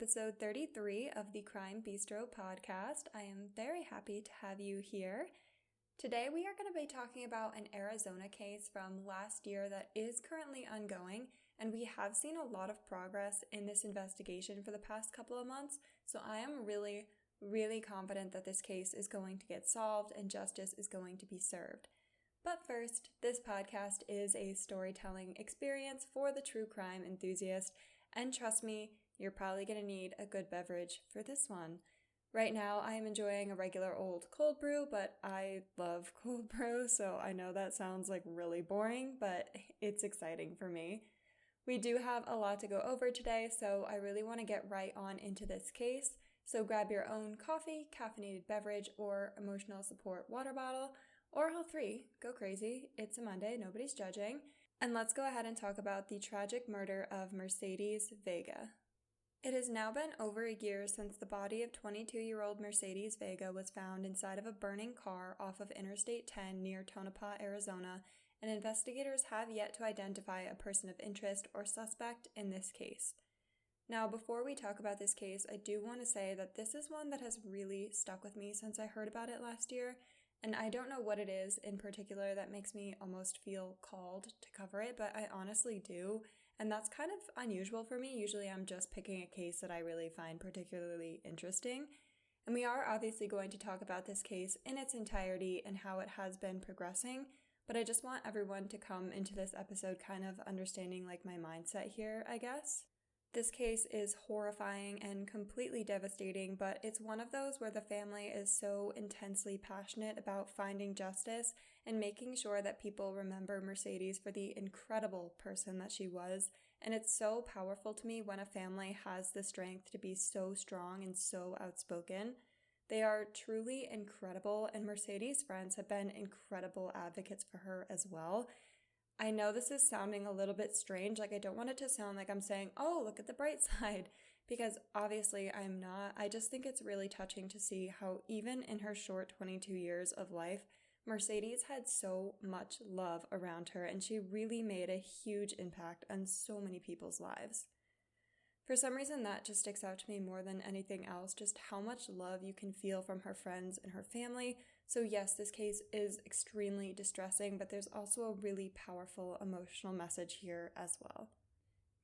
episode 33 of the Crime Bistro podcast. I am very happy to have you here. Today we are going to be talking about an Arizona case from last year that is currently ongoing, and we have seen a lot of progress in this investigation for the past couple of months, so I am really confident that this case is going to get solved and justice is going to be served. But first, this podcast is a storytelling experience for the true crime enthusiast, and trust me, you're probably going to need a good beverage for this one. Right now, I am enjoying a regular old cold brew, but I love cold brew, so I know that sounds like really boring, but it's exciting for me. We do have a lot to go over today, so I really want to get right on into this case. So grab your own coffee, caffeinated beverage, or emotional support water bottle, or all three. Go crazy. It's a Monday, nobody's judging. And let's go ahead and talk about the tragic murder of Mercedes Vega. It has now been over a year since the body of 22-year-old Mercedes Vega was found inside of a burning car off of Interstate 10 near Tonopah, Arizona, and investigators have yet to identify a person of interest or suspect in this case. Now, before we talk about this case, I do want to say that this is one that has really stuck with me since I heard about it last year, and I don't know what it is in particular that makes me almost feel called to cover it, but I honestly do. And that's kind of unusual for me. Usually I'm just picking a case that I really find particularly interesting. And we are obviously going to talk about this case in its entirety and how it has been progressing. But I just want everyone to come into this episode kind of understanding like my mindset here, I guess. This case is horrifying and completely devastating, but it's one of those where the family is so intensely passionate about finding justice and making sure that people remember Mercedes for the incredible person that she was. And it's so powerful to me when a family has the strength to be so strong and so outspoken. They are truly incredible, and Mercedes' friends have been incredible advocates for her as well. I know this is sounding a little bit strange, like I don't want it to sound like I'm saying, oh, look at the bright side, because obviously I'm not. I just think it's really touching to see how even in her short 22 years of life, Mercedes had so much love around her, and she really made a huge impact on so many people's lives. For some reason, that just sticks out to me more than anything else, just how much love you can feel from her friends and her family. So yes, this case is extremely distressing, but there's also a really powerful emotional message here as well.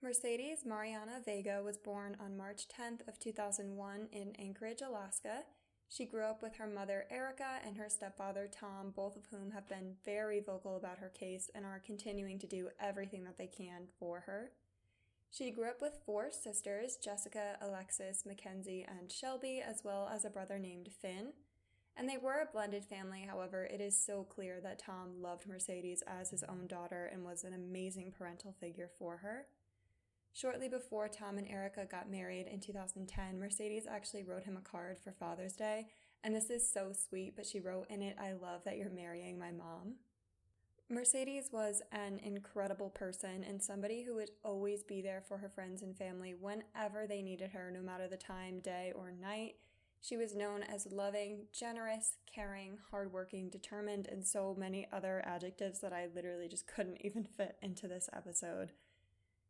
Mercedes Mariana Vega was born on March 10th of 2001 in Anchorage, Alaska. She grew up with her mother Erica and her stepfather Tom, both of whom have been very vocal about her case and are continuing to do everything that they can for her. She grew up with 4 sisters, Jessica, Alexis, Mackenzie, and Shelby, as well as a brother named Finn. And they were a blended family, however, it is so clear that Tom loved Mercedes as his own daughter and was an amazing parental figure for her. Shortly before Tom and Erica got married in 2010, Mercedes actually wrote him a card for Father's Day, and this is so sweet, but she wrote in it, "I love that you're marrying my mom." Mercedes was an incredible person and somebody who would always be there for her friends and family whenever they needed her, no matter the time, day, or night. She was known as loving, generous, caring, hardworking, determined, and so many other adjectives that I literally just couldn't even fit into this episode.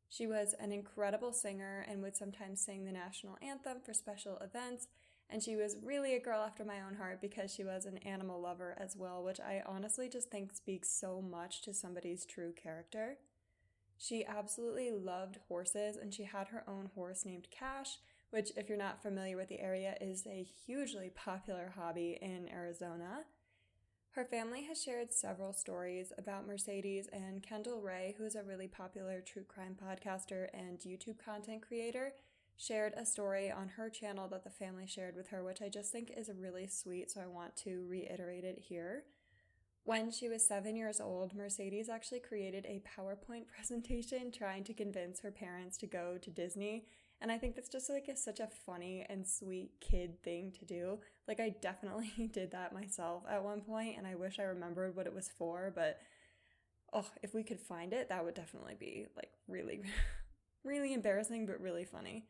She was an incredible singer and would sometimes sing the national anthem for special events, and she was really a girl after my own heart because she was an animal lover as well, which I honestly just think speaks so much to somebody's true character. She absolutely loved horses, and she had her own horse named Cash, which, if you're not familiar with the area, is a hugely popular hobby in Arizona. Her family has shared several stories about Mercedes, and Kendall Ray, who is a really popular true crime podcaster and YouTube content creator, shared a story on her channel that the family shared with her, which I just think is really sweet, so I want to reiterate it here. When she was 7 years old, Mercedes actually created a PowerPoint presentation trying to convince her parents to go to Disney, and I think that's just like such a funny and sweet kid thing to do. Like, I definitely did that myself at one point, and I wish I remembered what it was for, but if we could find it, that would definitely be like really, really embarrassing, but really funny.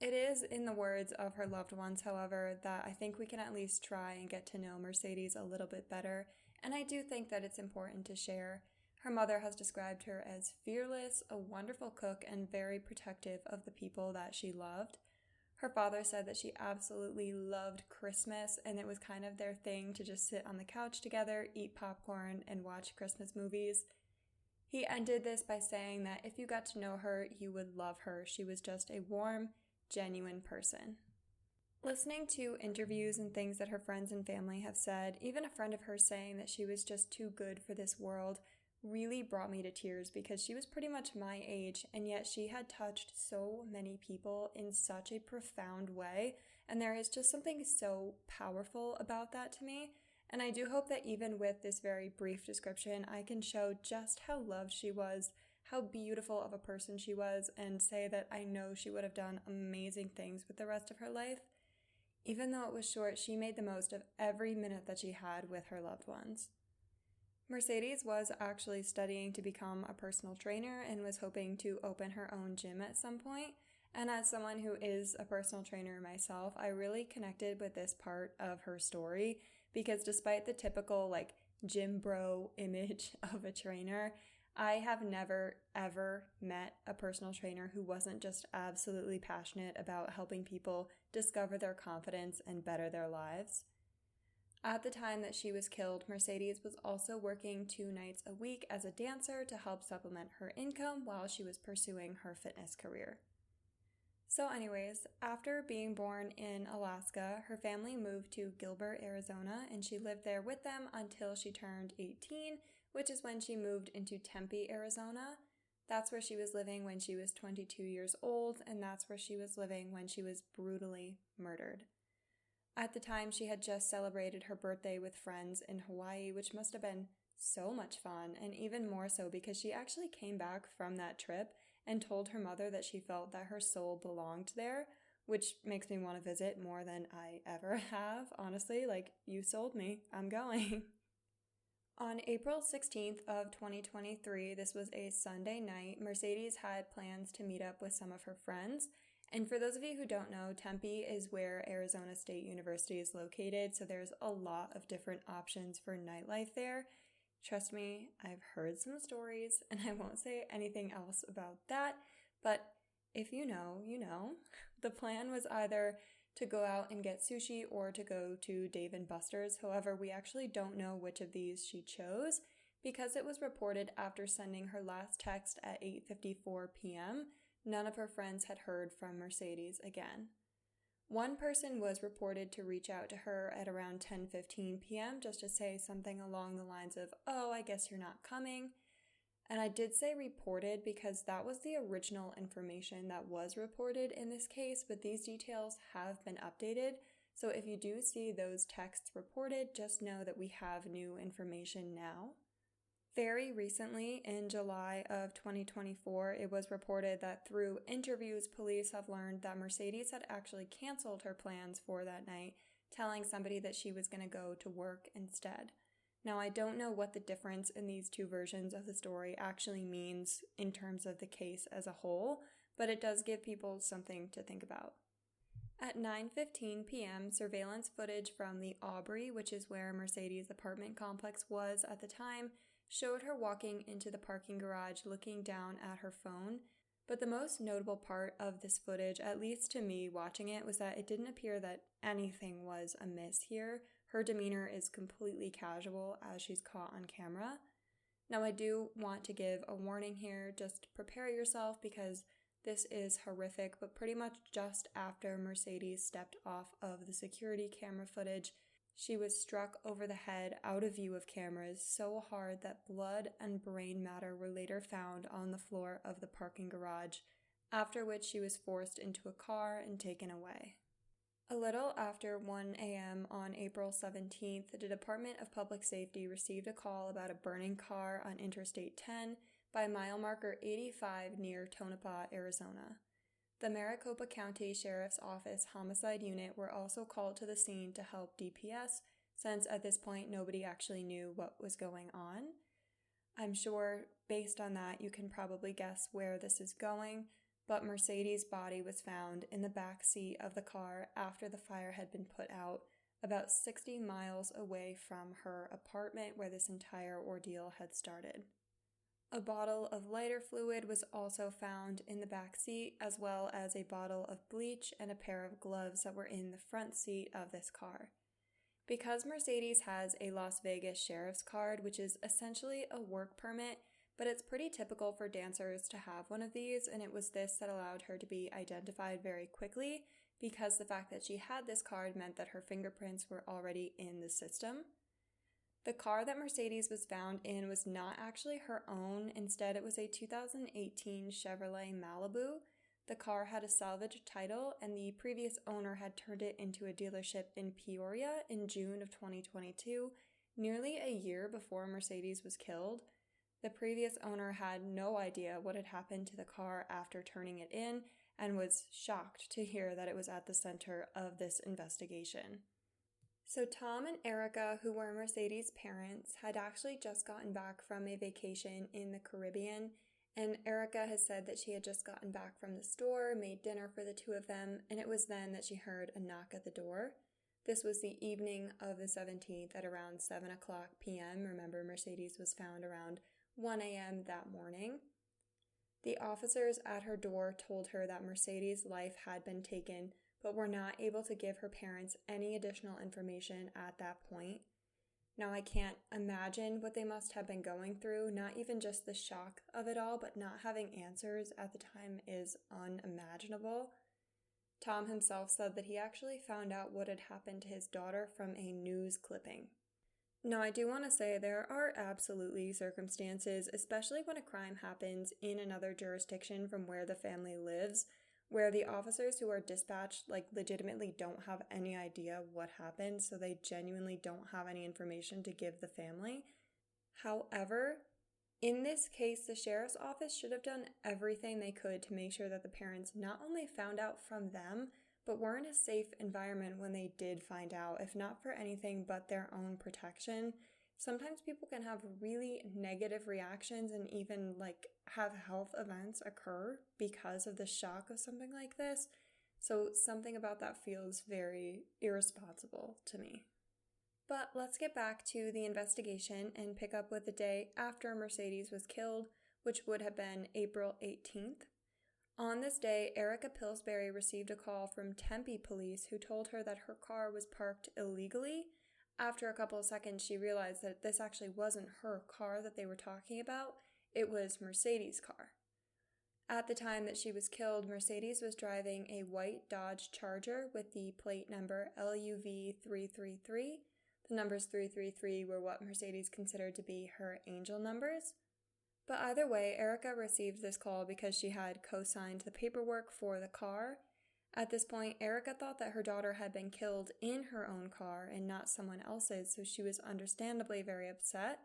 It is, in the words of her loved ones, however, that I think we can at least try and get to know Mercedes a little bit better, and I do think that it's important to share. Her mother has described her as fearless, a wonderful cook, and very protective of the people that she loved. Her father said that she absolutely loved Christmas, and it was kind of their thing to just sit on the couch together, eat popcorn, and watch Christmas movies. He ended this by saying that if you got to know her, you would love her. She was just a warm, genuine person. Listening to interviews and things that her friends and family have said, even a friend of hers saying that she was just too good for this world, really brought me to tears because she was pretty much my age, and yet she had touched so many people in such a profound way, and there is just something so powerful about that to me. And I do hope that even with this very brief description, I can show just how loved she was, how beautiful of a person she was, and say that I know she would have done amazing things with the rest of her life. Even though it was short, she made the most of every minute that she had with her loved ones. Mercedes was actually studying to become a personal trainer and was hoping to open her own gym at some point. And as someone who is a personal trainer myself, I really connected with this part of her story because despite the typical gym bro image of a trainer, I have never ever met a personal trainer who wasn't just absolutely passionate about helping people discover their confidence and better their lives. At the time that she was killed, Mercedes was also working 2 nights a week as a dancer to help supplement her income while she was pursuing her fitness career. So anyways, after being born in Alaska, her family moved to Gilbert, Arizona, and she lived there with them until she turned 18, which is when she moved into Tempe, Arizona. That's where she was living when she was 22 years old, and that's where she was living when she was brutally murdered. At the time, she had just celebrated her birthday with friends in Hawaii, which must have been so much fun, and even more so because she actually came back from that trip and told her mother that she felt that her soul belonged there, which makes me want to visit more than I ever have, honestly. You sold me. I'm going. On April 16th of 2023, this was a Sunday night, Mercedes had plans to meet up with some of her friends. And for those of you who don't know, Tempe is where Arizona State University is located, so there's a lot of different options for nightlife there. Trust me, I've heard some stories, and I won't say anything else about that, but if you know, you know. The plan was either to go out and get sushi or to go to Dave & Buster's. However, we actually don't know which of these she chose because it was reported after sending her last text at 8:54 p.m., none of her friends had heard from Mercedes again. One person was reported to reach out to her at around 10:15 p.m. just to say something along the lines of, "Oh, I guess you're not coming." And I did say reported because that was the original information that was reported in this case, but these details have been updated. So if you do see those texts reported, just know that we have new information now. Very recently, in July of 2024, it was reported that through interviews, police have learned that Mercedes had actually canceled her plans for that night, telling somebody that she was going to go to work instead. Now, I don't know what the difference in these two versions of the story actually means in terms of the case as a whole, but it does give people something to think about. At 9:15 p.m., surveillance footage from the Aubrey, which is where Mercedes' apartment complex was at the time, showed her walking into the parking garage looking down at her phone. But the most notable part of this footage, at least to me watching it, was that it didn't appear that anything was amiss here. Her demeanor is completely casual as she's caught on camera. Now, I do want to give a warning here. Just prepare yourself because this is horrific, but pretty much just after Mercedes stepped off of the security camera footage, she was struck over the head out of view of cameras so hard that blood and brain matter were later found on the floor of the parking garage, after which she was forced into a car and taken away. A little after 1 a.m. on April 17th, the Department of Public Safety received a call about a burning car on Interstate 10 by mile marker 85 near Tonopah, Arizona. The Maricopa County Sheriff's Office Homicide Unit were also called to the scene to help DPS, since at this point nobody actually knew what was going on. I'm sure, based on that, you can probably guess where this is going, but Mercedes' body was found in the back seat of the car after the fire had been put out, about 60 miles away from her apartment where this entire ordeal had started. A bottle of lighter fluid was also found in the back seat, as well as a bottle of bleach and a pair of gloves that were in the front seat of this car. Because Mercedes has a Las Vegas sheriff's card, which is essentially a work permit, but it's pretty typical for dancers to have one of these, and it was this that allowed her to be identified very quickly, because the fact that she had this card meant that her fingerprints were already in the system. The car that Mercedes was found in was not actually her own. Instead, it was a 2018 Chevrolet Malibu. The car had a salvage title, and the previous owner had turned it into a dealership in Peoria in June of 2022, nearly a year before Mercedes was killed. The previous owner had no idea what had happened to the car after turning it in and was shocked to hear that it was at the center of this investigation. So Tom and Erica, who were Mercedes' parents, had actually just gotten back from a vacation in the Caribbean, and Erica has said that she had just gotten back from the store, made dinner for the two of them, and it was then that she heard a knock at the door. This was the evening of the 17th at around 7 o'clock p.m. Remember, Mercedes was found around 1 a.m. that morning. The officers at her door told her that Mercedes' life had been taken, but were not able to give her parents any additional information at that point. Now, I can't imagine what they must have been going through, not even just the shock of it all, but not having answers at the time is unimaginable. Tom himself said that he actually found out what had happened to his daughter from a news clipping. Now, I do want to say there are absolutely circumstances, especially when a crime happens in another jurisdiction from where the family lives, where the officers who are dispatched legitimately don't have any idea what happened, so they genuinely don't have any information to give the family. However, in this case, the sheriff's office should have done everything they could to make sure that the parents not only found out from them, but were in a safe environment when they did find out, if not for anything but their own protection. Sometimes people can have really negative reactions and even have health events occur because of the shock of something like this. So something about that feels very irresponsible to me. But let's get back to the investigation and pick up with the day after Mercedes was killed, which would have been April 18th. On this day, Erica Pillsbury received a call from Tempe police who told her that her car was parked illegally. After a couple of seconds, she realized that this actually wasn't her car that they were talking about. It was Mercedes' car. At the time that she was killed, Mercedes was driving a white Dodge Charger with the plate number LUV333. The numbers 333 were what Mercedes considered to be her angel numbers. But either way, Erica received this call because she had co-signed the paperwork for the car. At this point, Erica thought that her daughter had been killed in her own car and not someone else's, so she was understandably very upset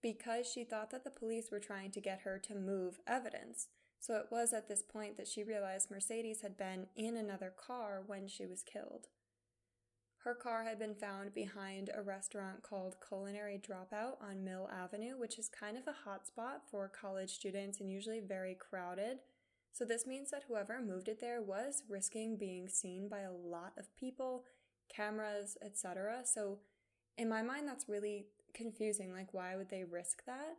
because she thought that the police were trying to get her to move evidence. So it was at this point that she realized Mercedes had been in another car when she was killed. Her car had been found behind a restaurant called Culinary Dropout on Mill Avenue, which is kind of a hotspot for college students and usually very crowded. So this means that whoever moved it there was risking being seen by a lot of people, cameras, etc. So in my mind, that's really confusing. Why would they risk that?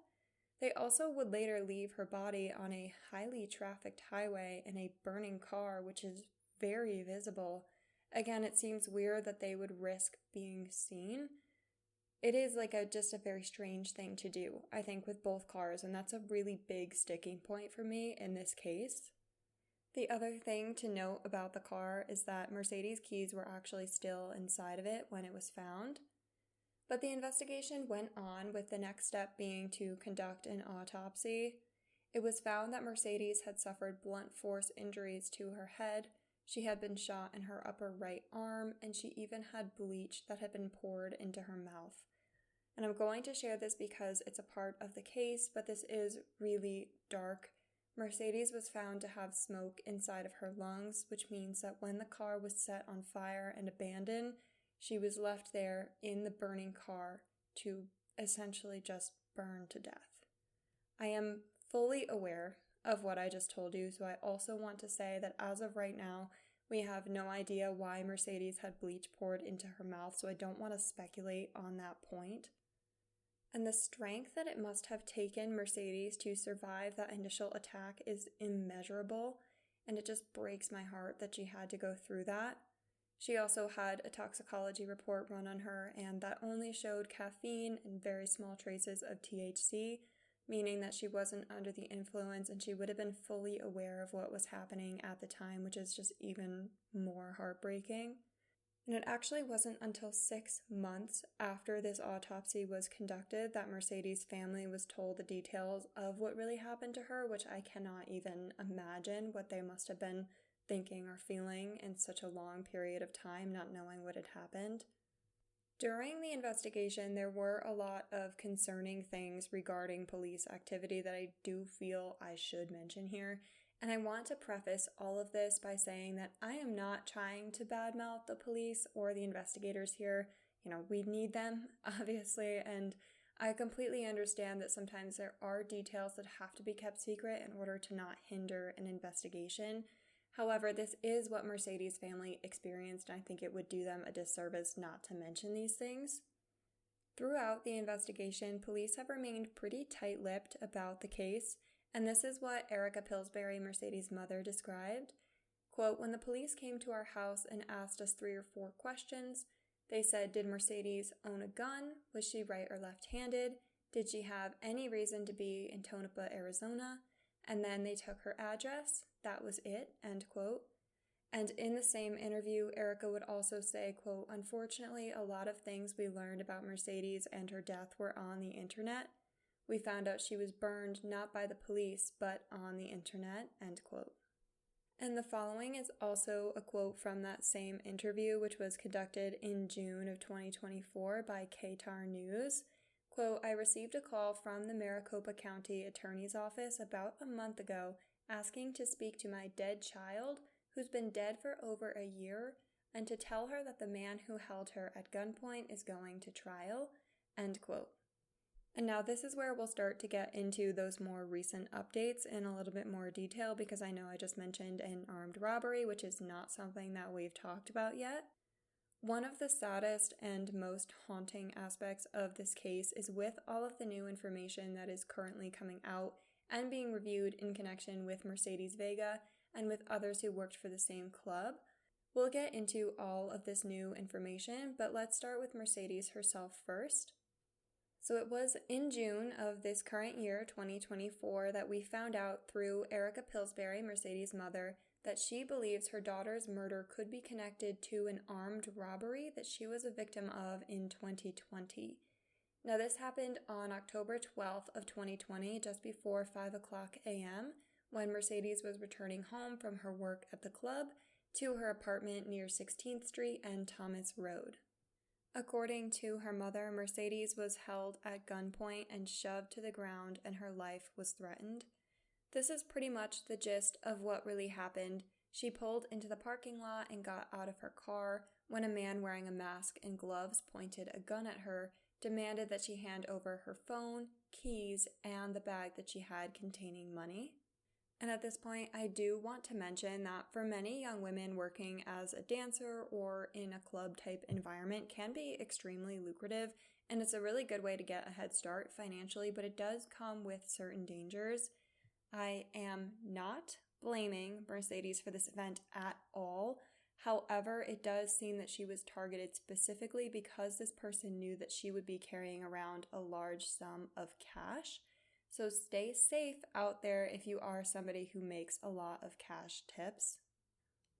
They also would later leave her body on a highly trafficked highway in a burning car, which is very visible. Again, it seems weird that they would risk being seen. It is just a very strange thing to do, I think, with both cars, and that's a really big sticking point for me in this case. The other thing to note about the car is that Mercedes' keys were actually still inside of it when it was found. But the investigation went on, with the next step being to conduct an autopsy. It was found that Mercedes had suffered blunt force injuries to her head. She had been shot in her upper right arm, and she even had bleach that had been poured into her mouth. And I'm going to share this because it's a part of the case, but this is really dark. Mercedes was found to have smoke inside of her lungs, which means that when the car was set on fire and abandoned, she was left there in the burning car to essentially just burn to death. I am fully aware of what I just told you, so I also want to say that as of right now, we have no idea why Mercedes had bleach poured into her mouth, so I don't want to speculate on that point. And the strength that it must have taken Mercedes to survive that initial attack is immeasurable, and it just breaks my heart that she had to go through that. She also had a toxicology report run on her, and that only showed caffeine and very small traces of THC, meaning that she wasn't under the influence and she would have been fully aware of what was happening at the time, which is just even more heartbreaking. And it actually wasn't until 6 months after this autopsy was conducted that Mercedes' family was told the details of what really happened to her, which I cannot even imagine what they must have been thinking or feeling in such a long period of time, not knowing what had happened. During the investigation, there were a lot of concerning things regarding police activity that I do feel I should mention here. And I want to preface all of this by saying that I am not trying to badmouth the police or the investigators here. We need them, obviously, and I completely understand that sometimes there are details that have to be kept secret in order to not hinder an investigation. However, this is what Mercedes' family experienced, and I think it would do them a disservice not to mention these things. Throughout the investigation, police have remained pretty tight-lipped about the case, and this is what Erica Pillsbury, Mercedes' mother, described. Quote, "When the police came to our house and asked us 3 or 4 questions, they said, did Mercedes own a gun? Was she right or left-handed? Did she have any reason to be in Tonopah, Arizona? And then they took her address. That was it," end quote. And in the same interview, Erica would also say, quote, "Unfortunately, a lot of things we learned about Mercedes and her death were on the internet. We found out she was burned not by the police, but on the internet," end quote. And the following is also a quote from that same interview, which was conducted in June of 2024 by KTAR News. Quote, "I received a call from the Maricopa County Attorney's Office about a month ago asking to speak to my dead child, who's been dead for over a year, and to tell her that the man who held her at gunpoint is going to trial," end quote. And now this is where we'll start to get into those more recent updates in a little bit more detail, because I know I just mentioned an armed robbery, which is not something that we've talked about yet. One of the saddest and most haunting aspects of this case is with all of the new information that is currently coming out and being reviewed in connection with Mercedes Vega and with others who worked for the same club. We'll get into all of this new information, but let's start with Mercedes herself first. So it was in June of this current year, 2024, that we found out through Erica Pillsbury, Mercedes' mother, that she believes her daughter's murder could be connected to an armed robbery that she was a victim of in 2020. Now, this happened on October 12th of 2020, just before 5 o'clock a.m., when Mercedes was returning home from her work at the club to her apartment near 16th Street and Thomas Road. According to her mother, Mercedes was held at gunpoint and shoved to the ground, and her life was threatened. This is pretty much the gist of what really happened. She pulled into the parking lot and got out of her car when a man wearing a mask and gloves pointed a gun at her, demanded that she hand over her phone, keys, and the bag that she had containing money. And at this point, I do want to mention that for many young women, working as a dancer or in a club-type environment can be extremely lucrative, and it's a really good way to get a head start financially, but it does come with certain dangers. I am not blaming Mercedes for this event at all. However, it does seem that she was targeted specifically because this person knew that she would be carrying around a large sum of cash. So stay safe out there if you are somebody who makes a lot of cash tips.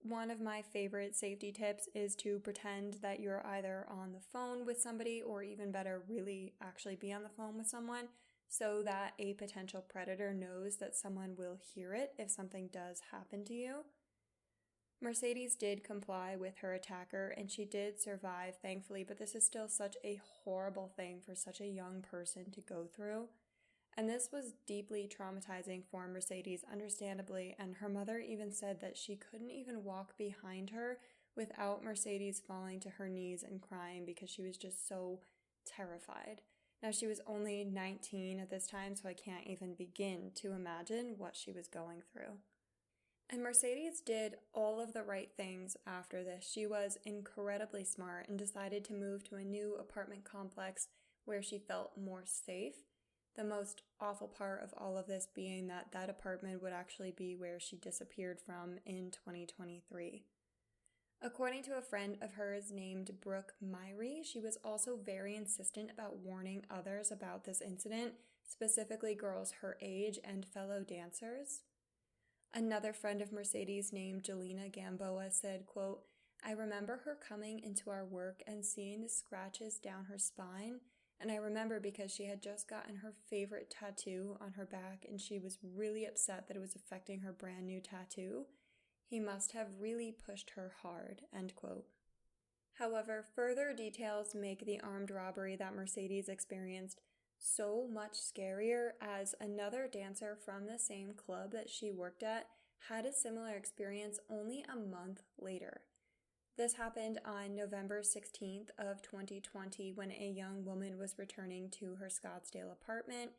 One of my favorite safety tips is to pretend that you're either on the phone with somebody, or even better, really actually be on the phone with someone, so that a potential predator knows that someone will hear it if something does happen to you. Mercedes did comply with her attacker and she did survive, thankfully, but this is still such a horrible thing for such a young person to go through. And this was deeply traumatizing for Mercedes, understandably, and her mother even said that she couldn't even walk behind her without Mercedes falling to her knees and crying because she was just so terrified. Now, she was only 19 at this time, so I can't even begin to imagine what she was going through. And Mercedes did all of the right things after this. She was incredibly smart and decided to move to a new apartment complex where she felt more safe. The most awful part of all of this being that that apartment would actually be where she disappeared from in 2023. According to a friend of hers named Brooke Myrie, she was also very insistent about warning others about this incident, specifically girls her age and fellow dancers. Another friend of Mercedes named Jelena Gamboa said, quote, "I remember her coming into our work and seeing the scratches down her spine, and I remember because she had just gotten her favorite tattoo on her back and she was really upset that it was affecting her brand new tattoo. He must have really pushed her hard," end quote. However, further details make the armed robbery that Mercedes experienced so much scarier, as another dancer from the same club that she worked at had a similar experience only a month later. This happened on November 16th of 2020 when a young woman was returning to her Scottsdale apartment.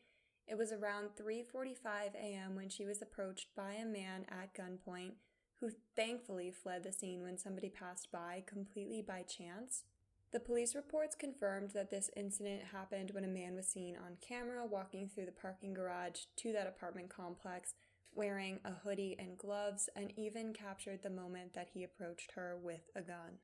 It was around 3:45 a.m. when she was approached by a man at gunpoint who thankfully fled the scene when somebody passed by completely by chance. The police reports confirmed that this incident happened when a man was seen on camera walking through the parking garage to that apartment complex wearing a hoodie and gloves, and even captured the moment that he approached her with a gun.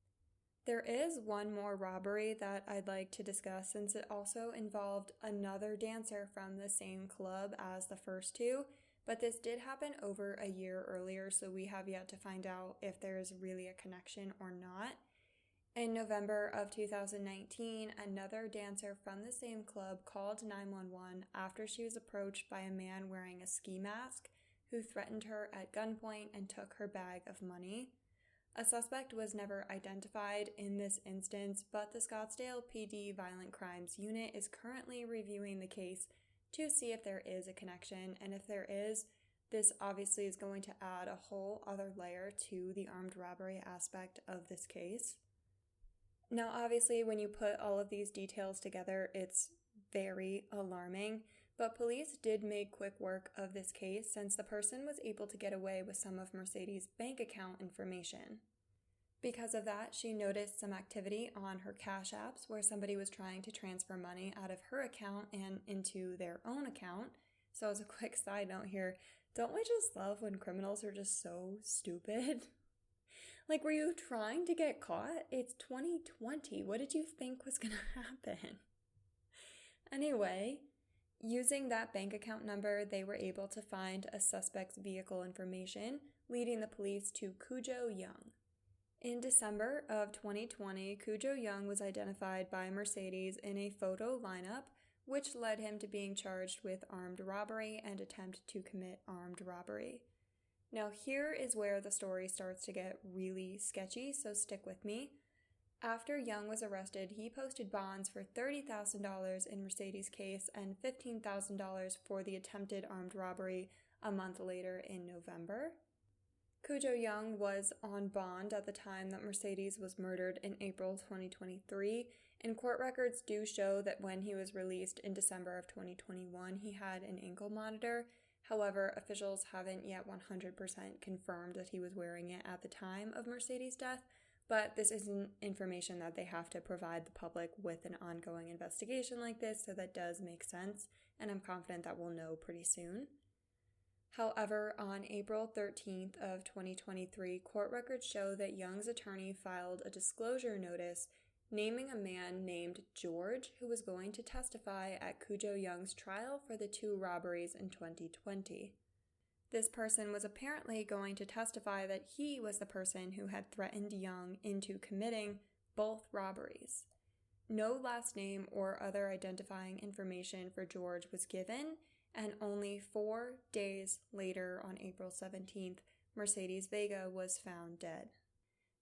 There is one more robbery that I'd like to discuss, since it also involved another dancer from the same club as the first two, but this did happen over a year earlier, so we have yet to find out if there is really a connection or not. In November of 2019, another dancer from the same club called 911 after she was approached by a man wearing a ski mask who threatened her at gunpoint and took her bag of money. A suspect was never identified in this instance, but the Scottsdale PD Violent Crimes Unit is currently reviewing the case to see if there is a connection, and if there is, this obviously is going to add a whole other layer to the armed robbery aspect of this case. Now, obviously, when you put all of these details together, it's very alarming, but police did make quick work of this case since the person was able to get away with some of Mercedes' bank account information. Because of that, she noticed some activity on her Cash Apps where somebody was trying to transfer money out of her account and into their own account. So as a quick side note here, don't we just love when criminals are just so stupid? Like, were you trying to get caught? It's 2020. What did you think was going to happen? Anyway, using that bank account number, they were able to find a suspect's vehicle information, leading the police to Cujo Young. In December of 2020, Cujo Young was identified by Mercedes in a photo lineup, which led him to being charged with armed robbery and attempt to commit armed robbery. Now, here is where the story starts to get really sketchy, so stick with me. After Young was arrested, he posted bonds for $30,000 in Mercedes' case and $15,000 for the attempted armed robbery a month later in November. Cujo Young was on bond at the time that Mercedes was murdered in April 2023, and court records do show that when he was released in December of 2021, he had an ankle monitor. However, officials haven't yet 100% confirmed that he was wearing it at the time of Mercedes' death, but this isn't information that they have to provide the public with an ongoing investigation like this, so that does make sense, and I'm confident that we'll know pretty soon. However, on April 13th of 2023, court records show that Young's attorney filed a disclosure notice naming a man named George who was going to testify at Cujo Young's trial for the two robberies in 2020. This person was apparently going to testify that he was the person who had threatened Young into committing both robberies. No last name or other identifying information for George was given, and only 4 days later, on April 17th, Mercedes Vega was found dead.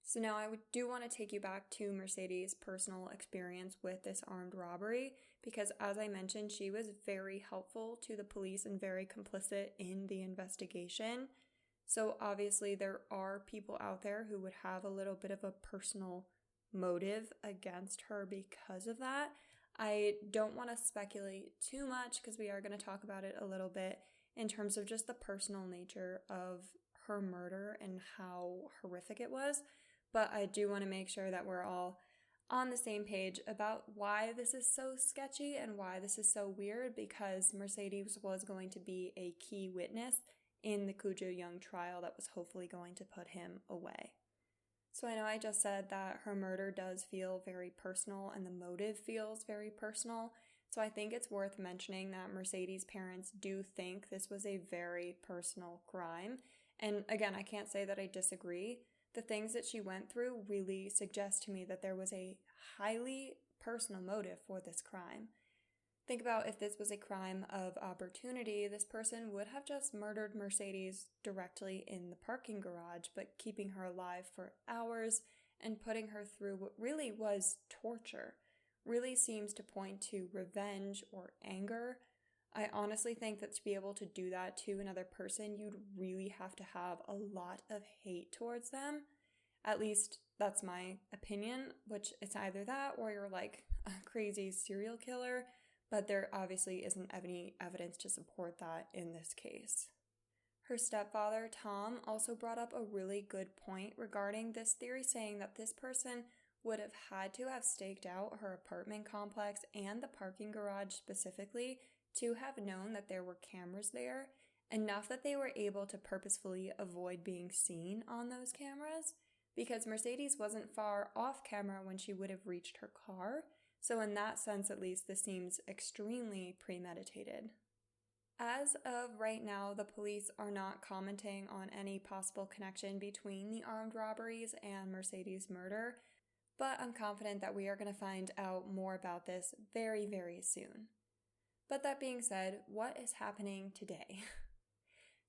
So now I do want to take you back to Mercedes' personal experience with this armed robbery, because as I mentioned, she was very helpful to the police and very complicit in the investigation. So obviously there are people out there who would have a little bit of a personal motive against her because of that. I don't want to speculate too much because we are going to talk about it a little bit in terms of just the personal nature of her murder and how horrific it was. But I do want to make sure that we're all on the same page about why this is so sketchy and why this is so weird, because Mercedes was going to be a key witness in the Koo Jo-young trial that was hopefully going to put him away. So I know I just said that her murder does feel very personal and the motive feels very personal. So I think it's worth mentioning that Mercedes' parents do think this was a very personal crime. And again, I can't say that I disagree. The things that she went through really suggest to me that there was a highly personal motive for this crime. Think about if this was a crime of opportunity, this person would have just murdered Mercedes directly in the parking garage, but keeping her alive for hours and putting her through what really was torture. Really seems to point to revenge or anger. I honestly think that to be able to do that to another person, you'd really have to have a lot of hate towards them. At least that's my opinion, which it's either that or you're like a crazy serial killer, but there obviously isn't any evidence to support that in this case. Her stepfather, Tom, also brought up a really good point regarding this theory, saying that this person would have had to have staked out her apartment complex and the parking garage specifically to have known that there were cameras there, enough that they were able to purposefully avoid being seen on those cameras, because Mercedes wasn't far off camera when she would have reached her car. So in that sense, at least, this seems extremely premeditated. As of right now, the police are not commenting on any possible connection between the armed robberies and Mercedes' murder, but I'm confident that we are going to find out more about this very, very soon. But that being said, what is happening today?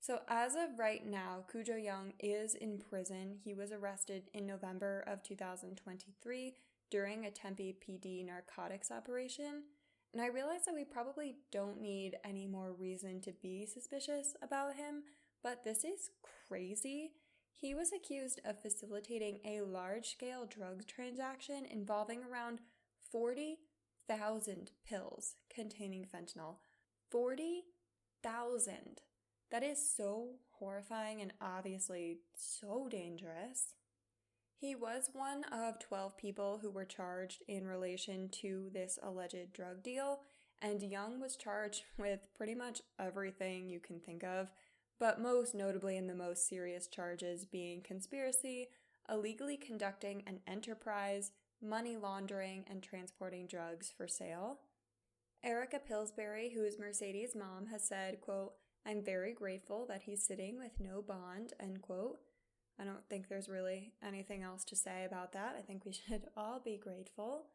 So as of right now, Koo Jo-young is in prison. He was arrested in November of 2023 during a Tempe PD narcotics operation. And I realize that we probably don't need any more reason to be suspicious about him, but this is crazy. He was accused of facilitating a large-scale drug transaction involving around 40,000 pills containing fentanyl. 40,000. That is so horrifying and obviously so dangerous. He was one of 12 people who were charged in relation to this alleged drug deal, and Young was charged with pretty much everything you can think of, but most notably in the most serious charges being conspiracy, illegally conducting an enterprise, money laundering, and transporting drugs for sale. Erica Pillsbury, who is Mercedes' mom, has said, quote, "I'm very grateful that he's sitting with no bond," end quote. I don't think there's really anything else to say about that. I think we should all be grateful.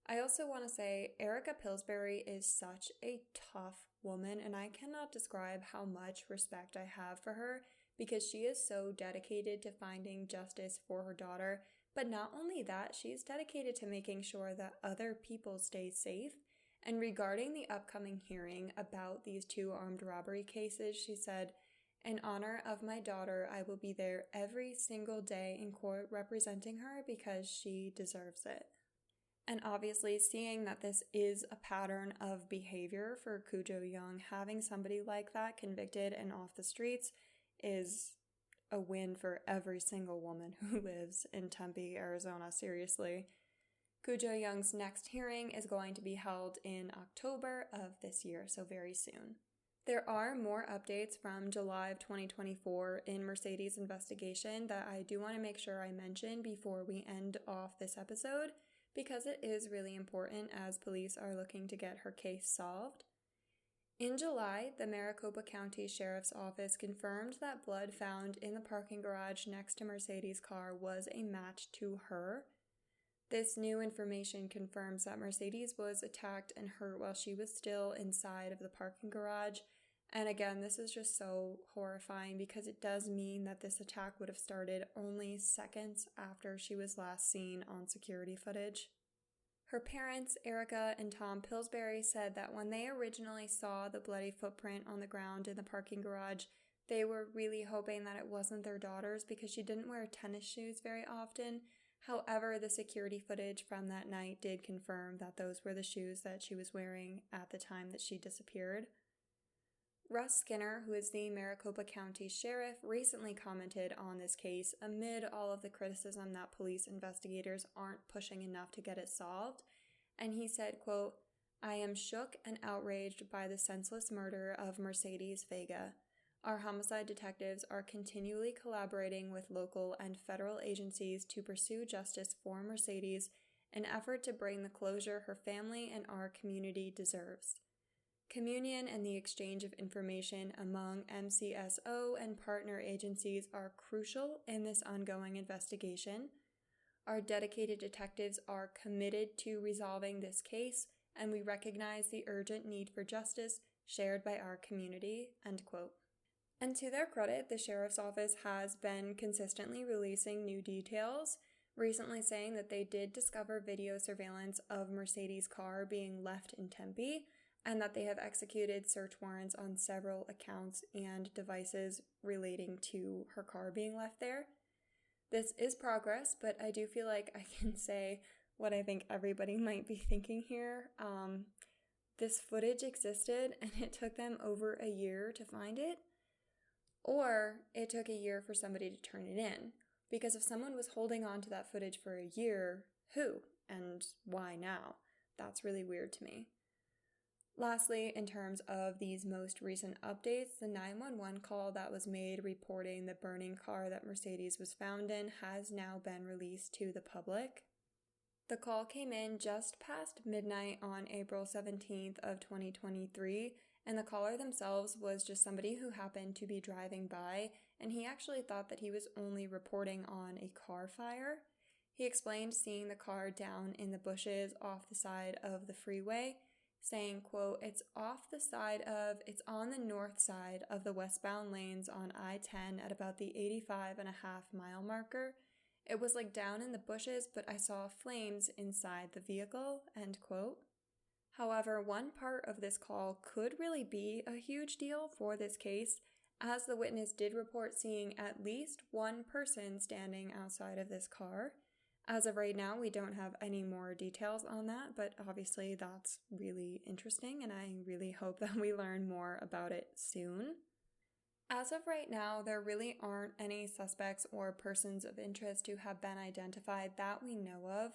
I also want to say Erica Pillsbury is such a tough woman, and I cannot describe how much respect I have for her because she is so dedicated to finding justice for her daughter. But not only that, she's dedicated to making sure that other people stay safe. And regarding the upcoming hearing about these two armed robbery cases, she said, "In honor of my daughter, I will be there every single day in court representing her because she deserves it." And obviously, seeing that this is a pattern of behavior for Koo Jo-young, having somebody like that convicted and off the streets is a win for every single woman who lives in Tempe, Arizona, seriously. Koo Jo-young's next hearing is going to be held in October of this year, so very soon. There are more updates from July of 2024 in Mercedes' investigation that I do want to make sure I mention before we end off this episode, because it is really important as police are looking to get her case solved. In July, the Maricopa County Sheriff's Office confirmed that blood found in the parking garage next to Mercedes' car was a match to her. This new information confirms that Mercedes was attacked and hurt while she was still inside of the parking garage. And again, this is just so horrifying because it does mean that this attack would have started only seconds after she was last seen on security footage. Her parents, Erica and Tom Pillsbury, said that when they originally saw the bloody footprint on the ground in the parking garage, they were really hoping that it wasn't their daughter's because she didn't wear tennis shoes very often. However, the security footage from that night did confirm that those were the shoes that she was wearing at the time that she disappeared. Russ Skinner, who is the Maricopa County Sheriff, recently commented on this case amid all of the criticism that police investigators aren't pushing enough to get it solved, and he said, quote, "I am shook and outraged by the senseless murder of Mercedes Vega. Our homicide detectives are continually collaborating with local and federal agencies to pursue justice for Mercedes, an effort to bring the closure her family and our community deserves. Communion and the exchange of information among MCSO and partner agencies are crucial in this ongoing investigation. Our dedicated detectives are committed to resolving this case, and we recognize the urgent need for justice shared by our community," end quote. And to their credit, the sheriff's office has been consistently releasing new details, recently saying that they did discover video surveillance of Mercedes' car being left in Tempe, and that they have executed search warrants on several accounts and devices relating to her car being left there. This is progress, but I do feel like I can say what I think everybody might be thinking here. This footage existed and it took them over a year to find it, or it took a year for somebody to turn it in. Because if someone was holding on to that footage for a year, who and why now? That's really weird to me. Lastly, in terms of these most recent updates, the 911 call that was made reporting the burning car that Mercedes was found in has now been released to the public. The call came in just past midnight on April 17th of 2023, and the caller themselves was just somebody who happened to be driving by, and he actually thought that he was only reporting on a car fire. He explained seeing the car down in the bushes off the side of the freeway, saying, quote, it's on the north side of the westbound lanes on I-10 at about the 85.5-mile marker. It was like down in the bushes, but I saw flames inside the vehicle, end quote. However, one part of this call could really be a huge deal for this case, as the witness did report seeing at least one person standing outside of this car. As of right now, we don't have any more details on that, but obviously that's really interesting, and I really hope that we learn more about it soon. As of right now, there really aren't any suspects or persons of interest who have been identified that we know of,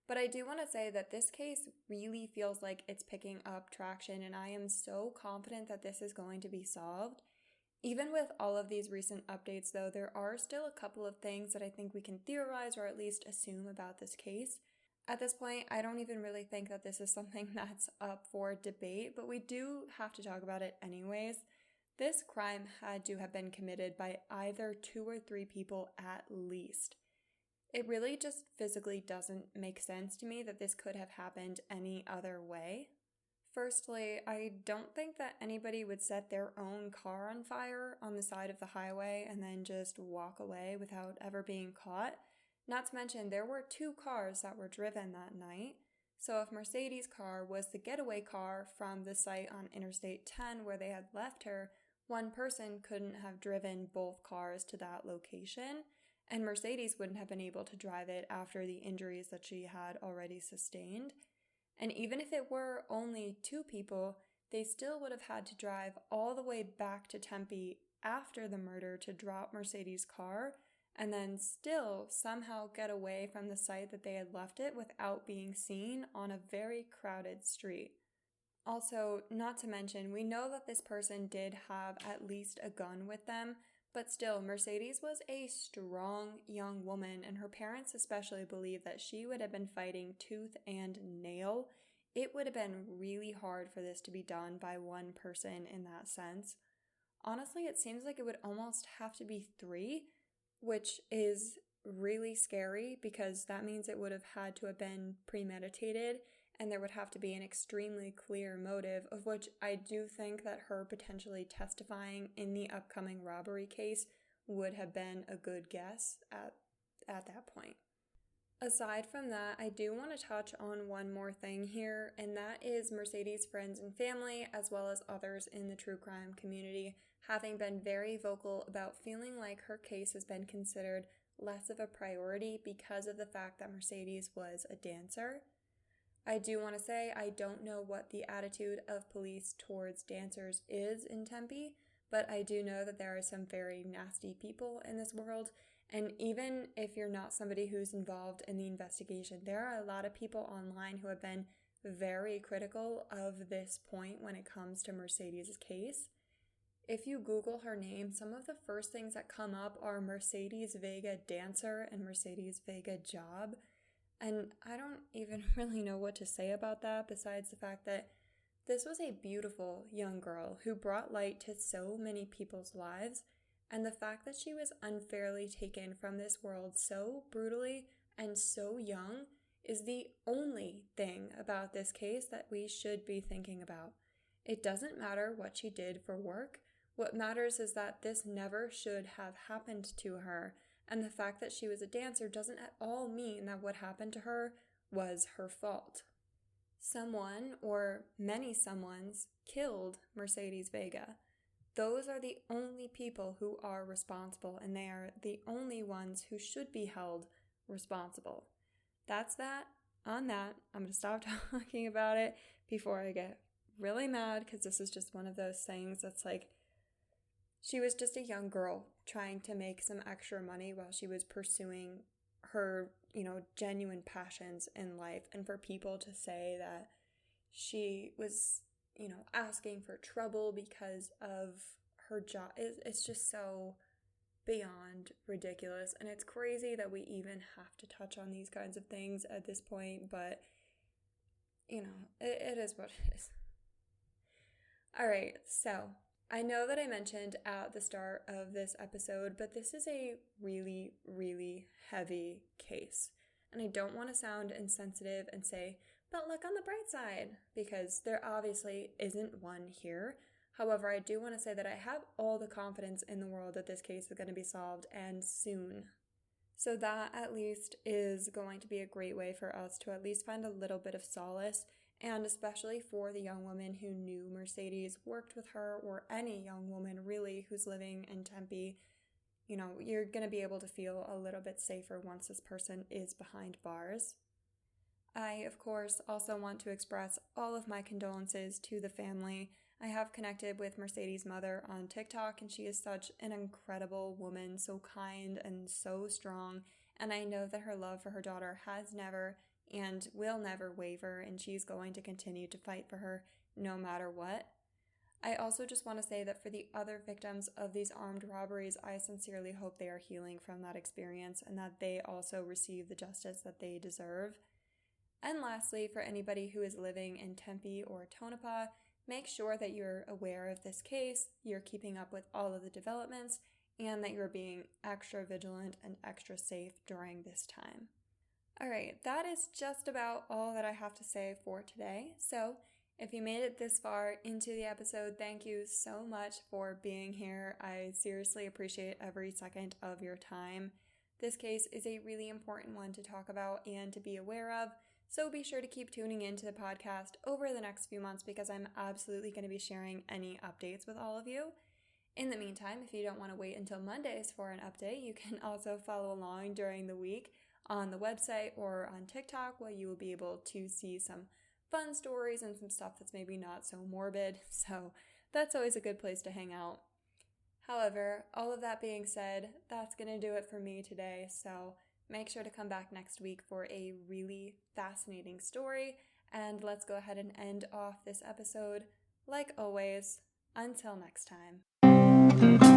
but I do want to say that this case really feels like it's picking up traction, and I am so confident that this is going to be solved. Even with all of these recent updates, though, there are still a couple of things that I think we can theorize or at least assume about this case. At this point, I don't even really think that this is something that's up for debate, but we do have to talk about it anyways. This crime had to have been committed by either 2 or 3 people at least. It really just physically doesn't make sense to me that this could have happened any other way. Firstly, I don't think that anybody would set their own car on fire on the side of the highway and then just walk away without ever being caught. Not to mention, there were 2 cars that were driven that night. So if Mercedes' car was the getaway car from the site on Interstate 10 where they had left her, one person couldn't have driven both cars to that location, and Mercedes wouldn't have been able to drive it after the injuries that she had already sustained. And even if it were only 2 people, they still would have had to drive all the way back to Tempe after the murder to drop Mercedes' car, and then still somehow get away from the site that they had left it without being seen on a very crowded street. Also, not to mention, we know that this person did have at least a gun with them, but still, Mercedes was a strong young woman, and her parents especially believe that she would have been fighting tooth and nail. It would have been really hard for this to be done by one person in that sense. Honestly, it seems like it would almost have to be 3, which is really scary because that means it would have had to have been premeditated, and there would have to be an extremely clear motive, of which I do think that her potentially testifying in the upcoming robbery case would have been a good guess at that point. Aside from that, I do want to touch on one more thing here, and that is Mercedes' friends and family, as well as others in the true crime community, having been very vocal about feeling like her case has been considered less of a priority because of the fact that Mercedes was a dancer. I do want to say I don't know what the attitude of police towards dancers is in Tempe, but I do know that there are some very nasty people in this world. And even if you're not somebody who's involved in the investigation, there are a lot of people online who have been very critical of this point when it comes to Mercedes' case. If you Google her name, some of the first things that come up are Mercedes Vega dancer and Mercedes Vega job. And I don't even really know what to say about that besides the fact that this was a beautiful young girl who brought light to so many people's lives, and the fact that she was unfairly taken from this world so brutally and so young is the only thing about this case that we should be thinking about. It doesn't matter what she did for work. What matters is that this never should have happened to her, and the fact that she was a dancer doesn't at all mean that what happened to her was her fault. Someone, or many someones, killed Mercedes Vega. Those are the only people who are responsible, and they are the only ones who should be held responsible. That's that. On that, I'm going to stop talking about it before I get really mad, because this is just one of those things that's like, she was just a young girl trying to make some extra money while she was pursuing her, genuine passions in life. And for people to say that she was, asking for trouble because of her job, it's just so beyond ridiculous. And it's crazy that we even have to touch on these kinds of things at this point, but, it is what it is. All right, so I know that I mentioned at the start of this episode, but this is a really, really heavy case. And I don't want to sound insensitive and say, but look on the bright side, because there obviously isn't one here. However, I do want to say that I have all the confidence in the world that this case is going to be solved, and soon. So that at least is going to be a great way for us to at least find a little bit of solace. And especially for the young woman who knew Mercedes, worked with her, or any young woman really who's living in Tempe, you're going to be able to feel a little bit safer once this person is behind bars. I, of course, also want to express all of my condolences to the family. I have connected with Mercedes' mother on TikTok, and she is such an incredible woman, so kind and so strong. And I know that her love for her daughter has never and will never waver, and she's going to continue to fight for her no matter what. I also just want to say that for the other victims of these armed robberies, I sincerely hope they are healing from that experience and that they also receive the justice that they deserve. And lastly, for anybody who is living in Tempe or Tonopah, make sure that you're aware of this case, you're keeping up with all of the developments, and that you're being extra vigilant and extra safe during this time. All right, that is just about all that I have to say for today. So if you made it this far into the episode, thank you so much for being here. I seriously appreciate every second of your time. This case is a really important one to talk about and to be aware of, so be sure to keep tuning into the podcast over the next few months, because I'm absolutely going to be sharing any updates with all of you. In the meantime, if you don't want to wait until Mondays for an update, you can also follow along during the week on the website or on TikTok, where you will be able to see some fun stories and some stuff that's maybe not so morbid. So that's always a good place to hang out. However, all of that being said, that's going to do it for me today. So make sure to come back next week for a really fascinating story. And let's go ahead and end off this episode, like always, until next time.